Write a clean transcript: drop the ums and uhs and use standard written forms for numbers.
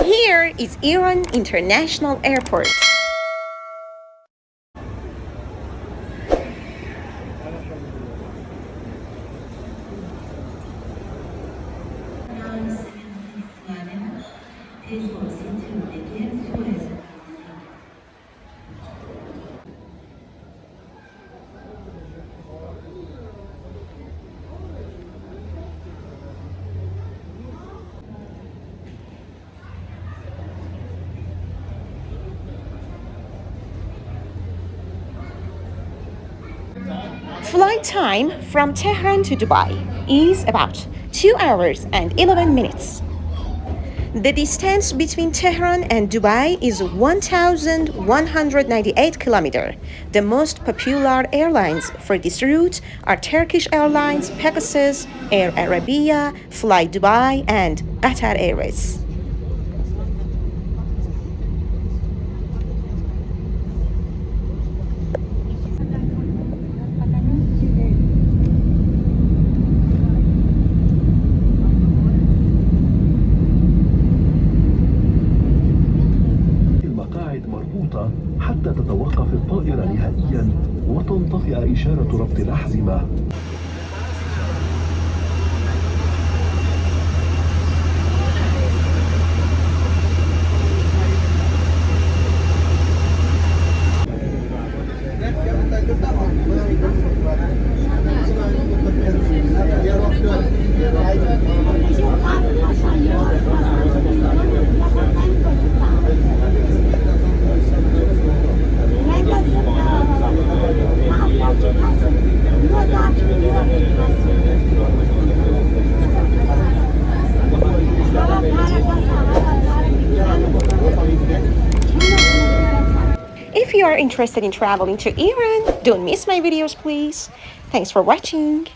Here is Iran International Airport. Flight time from Tehran to Dubai is about 2 hours and 11 minutes. The distance between Tehran and Dubai is 1,198 kilometers. The most popular airlines for this route are Turkish Airlines, Pegasus, Air Arabia, Fly Dubai, and Qatar Airways. المقاعد مربوطة حتى تتوقف الطائرة نهائيا وتنطفئ إشارة ربط الأحزمة. If you are interested in traveling to Iran, don't miss my videos, please. Thanks for watching.